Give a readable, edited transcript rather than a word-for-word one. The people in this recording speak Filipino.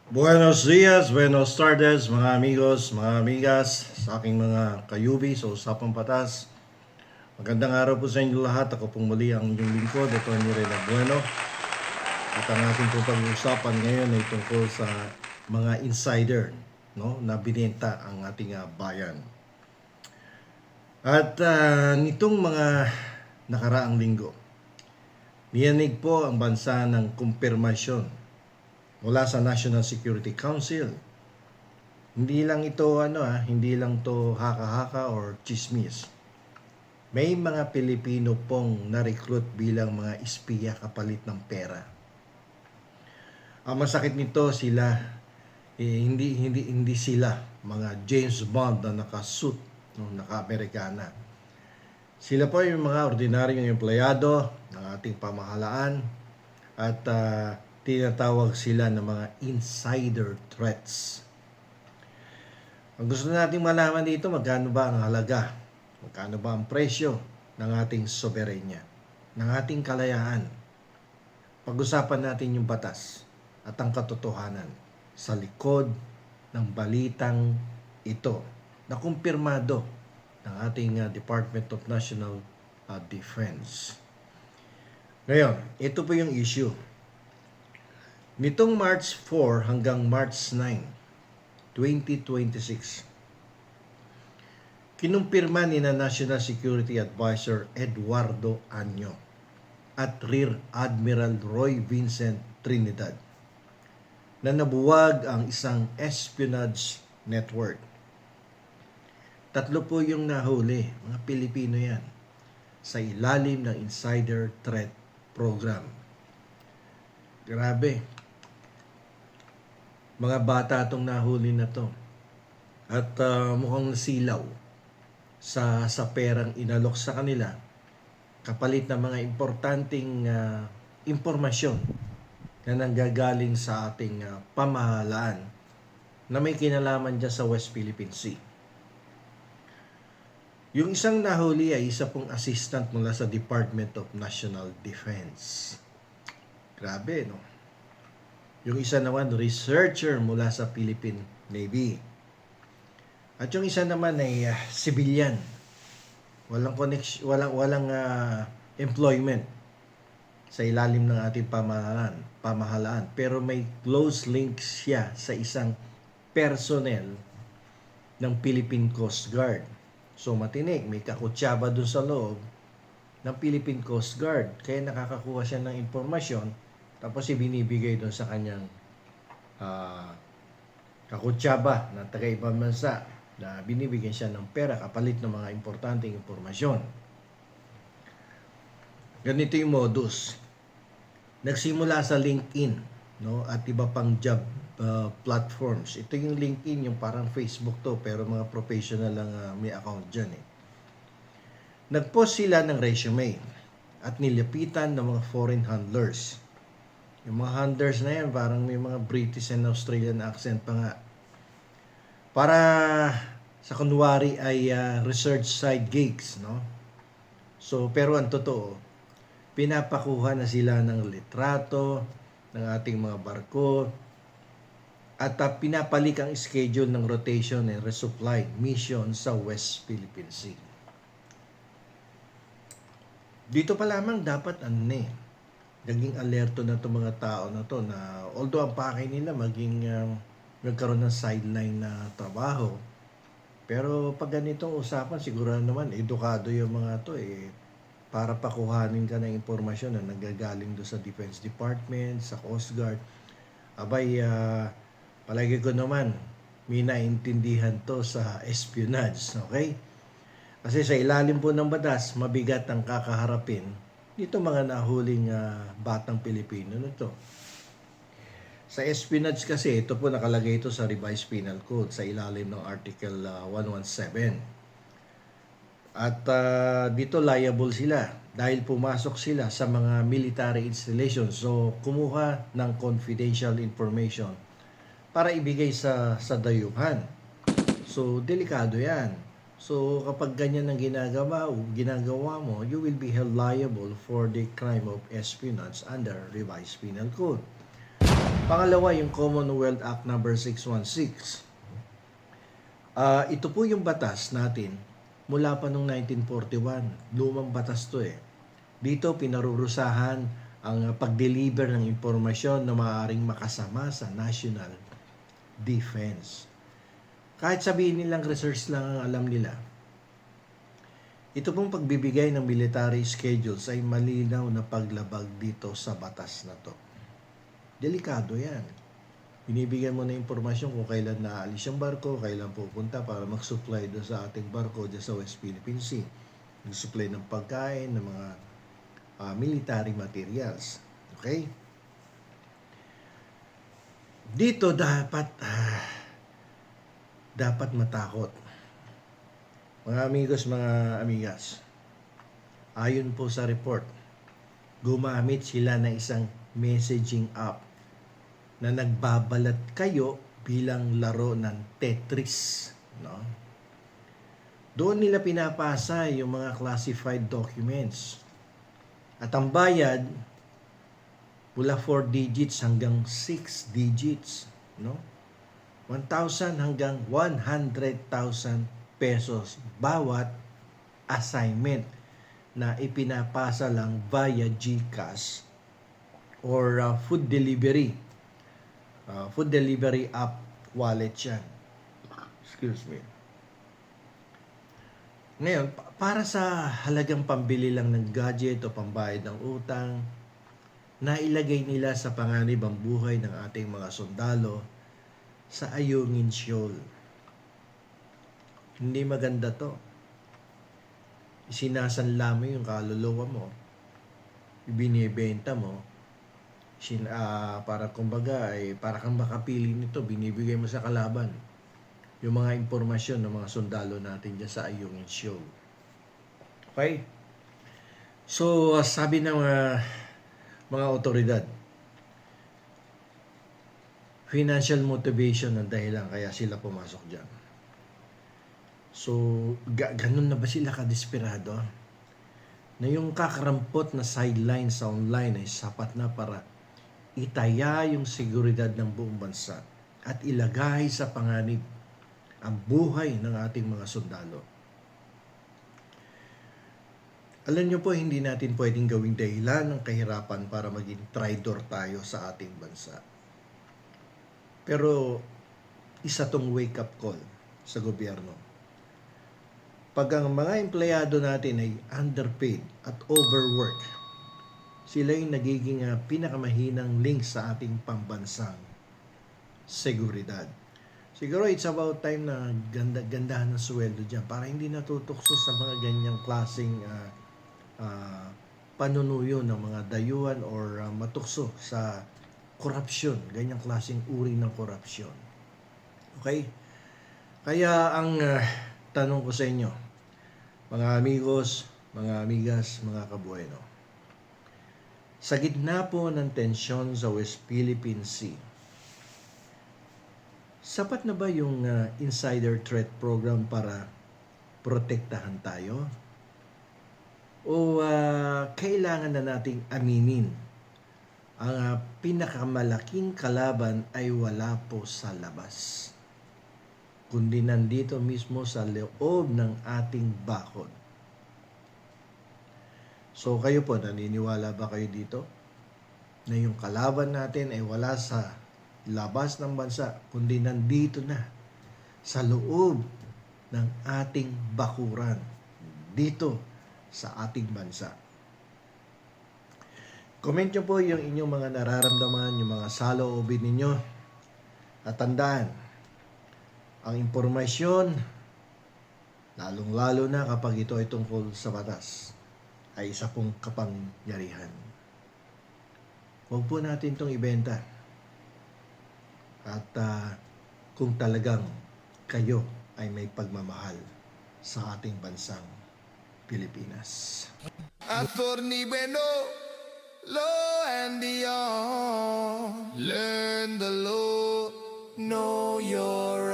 Buenos dias, buenos tardes, mga amigos, mga amigas, sa aking mga kayubi sa Usapang Patas. Magandang araw po sa inyo lahat. Ako pong muli ang inyong lingkod, ito ni Rena Bueno. At ang ating pong pag-uusapan ngayon ay tungkol sa mga insider, no, na binenta ang ating bayan. At nitong mga nakaraang linggo, niyanig po ang bansa ng kumpirmasyon mula sa National Security Council. Hindi lang ito hindi lang to haka-haka or chismis. May mga Pilipino pong na-recruit bilang mga espiya kapalit ng pera. Ang masakit nito sila hindi sila mga James Bond na naka-suit, no, naka-Amerikana. Sila po yung mga ordinaryong empleyado ng ating pamahalaan at tinatawag sila ng mga insider threats. Ang gusto nating malaman dito, magkano ba ang halaga? Magkano ba ang presyo ng ating soberenya, ng ating kalayaan? Pag-usapan natin yung batas at ang katotohanan sa likod ng balitang ito na kumpirmado ng ating Department of National Defense. Ngayon, ito po yung issue. Nitong March 4 hanggang March 9, 2026, kinumpirma ni na National Security Advisor Eduardo Año at Rear Admiral Roy Vincent Trinidad na nabuwag ang isang espionage network. Tatlo po yung nahuli, mga Pilipino yan, sa ilalim ng Insider Threat Program. Grabe. Mga bata itong nahuli na to. At mukhang nasilaw sa perang inalok sa kanila kapalit ng mga importanteng impormasyon na nanggagaling sa ating pamahalaan na may kinalaman dyan sa West Philippine Sea. Yung isang nahuli ay isa pong assistant mula sa Department of National Defense. Grabe, no? Yung isa naman, researcher mula sa Philippine Navy. At yung isa naman ay civilian. Walang connection, walang employment sa ilalim ng ating pamahalaan. Pero may close link siya sa isang personnel ng Philippine Coast Guard. So matinik, may kakutsaba dun sa loob ng Philippine Coast Guard. Kaya nakakakuha siya ng impormasyon tapos ibinibigay doon sa kanyang kakutsaba na taga-ibang bansa na binibigyan siya ng pera kapalit ng mga importanteng impormasyon. Ganito yung modus. Nagsimula sa LinkedIn, no, at iba pang job platforms. Ito yung LinkedIn, yung parang Facebook to, pero mga professional lang may account dyan eh. Nag-post sila ng resume at nilapitan ng mga foreign handlers. Yung mga handlers na yan, parang may mga British and Australian accent pa nga. Para sa kunwari ay research side gigs, no? So, pero ang totoo, pinapakuha na sila ng litrato ng ating mga barko at pinapalik ang schedule ng rotation and resupply mission sa West Philippine Sea. Dito pa lamang dapat naging alerto na itong mga tao na to na although ang pakay nila maging nagkaroon ng sideline na trabaho, pero pag ganitong usapan siguro naman edukado yung mga to para pakuhanin ka ng impormasyon na nagagaling do sa Defense Department, sa Coast Guard. Abay, palagi ko naman may naintindihan to sa espionage, okay? Kasi sa ilalim po ng batas, mabigat ang kakaharapin dito mga nahuling batang Pilipino nito. Sa espionage kasi, ito po nakalagay ito sa Revised Penal Code sa ilalim ng Article 117. At dito liable sila dahil pumasok sila sa mga military installations. So, kumuha ng confidential information para ibigay sa dayuhan. So, delikado yan. So, kapag ganyan ang ginagawa mo, you will be held liable for the crime of espionage under Revised Penal Code. Pangalawa, yung Commonwealth Act number 616. Ito po yung batas natin mula pa noong 1941. Lumang batas to eh. Dito pinarurusahan ang pag-deliver ng impormasyon na maaaring makasama sa national defense. Kahit sabihin nilang research lang ang alam nila, ito pong pagbibigay ng military schedules ay malinaw na paglabag dito sa batas na to. Delikado yan. Binibigyan mo na impormasyon kung kailan naalis yung barko, kailan pupunta para mag-supply doon sa ating barko dyan sa West Philippine Sea. Mag-supply ng pagkain, ng mga military materials. Okay? Dito dapat matakot. Mga amigos, mga amigas, ayon po sa report, gumamit sila ng isang messaging app na nagbabalat kayo bilang laro ng Tetris, no? Doon nila pinapasa yung mga classified documents. At ang bayad mula 4 digits hanggang 6 digits, no? 1,000 hanggang 100,000 pesos bawat assignment na ipinapasa lang via GCash or food delivery app wallet yan. Excuse me. Ngayon, para sa halagang pambili lang ng gadget o pambayad ng utang, nailagay nila sa panganib ang buhay ng ating mga sundalo sa Ayungin Shoal. Hindi maganda to. Sinasanla mo yung kaluluwa mo, ibinibenta mo, para kumbaga ay para kang makapili nito, binibigay mo sa kalaban yung mga impormasyon ng mga sundalo natin dyan sa Ayungin Shoal. Okay? So, sabi ng mga otoridad, financial motivation ang dahilan kaya sila pumasok dyan. So, ganun na ba sila kadesperado? Na yung kakarampot na sideline sa online ay sapat na para itaya yung seguridad ng buong bansa at ilagay sa panganib ang buhay ng ating mga sundalo. Alam nyo po, hindi natin pwedeng gawing dahilan ng kahirapan para maging traidor tayo sa ating bansa. Pero isa tong wake-up call sa gobyerno. Pag ang mga empleyado natin ay underpaid at overwork, sila yung nagiging pinakamahinang link sa ating pambansang seguridad. Siguro it's about time na gandahan ng sweldo dyan para hindi natutukso sa mga ganyang klaseng panunuyo ng mga dayuhan or matukso sa korupsyon, ganyang klaseng uri ng korupsyon. Okay? Kaya ang tanong ko sa inyo, mga amigos, mga amigas, mga kabueno, sa gitna po ng tensyon sa West Philippine Sea, sapat na ba yung insider threat program para protektahan tayo? O kailangan na nating aminin ang pinakamalaking kalaban ay wala po sa labas, kundi nandito mismo sa loob ng ating bakod? So kayo po, naniniwala ba kayo dito na yung kalaban natin ay wala sa labas ng bansa, kundi nandito na sa loob ng ating bakuran, dito sa ating bansa? Comment nyo po yung inyong mga nararamdaman, yung mga saloobin ninyo. At tandaan, ang impormasyon, lalong-lalo na kapag ito ay tungkol sa batas, ay isa pong kapangyarihan. Huwag po natin itong ibenta. At kung talagang kayo ay may pagmamahal sa ating bansang Pilipinas. Attorney Bueno, law and the learn the law, know your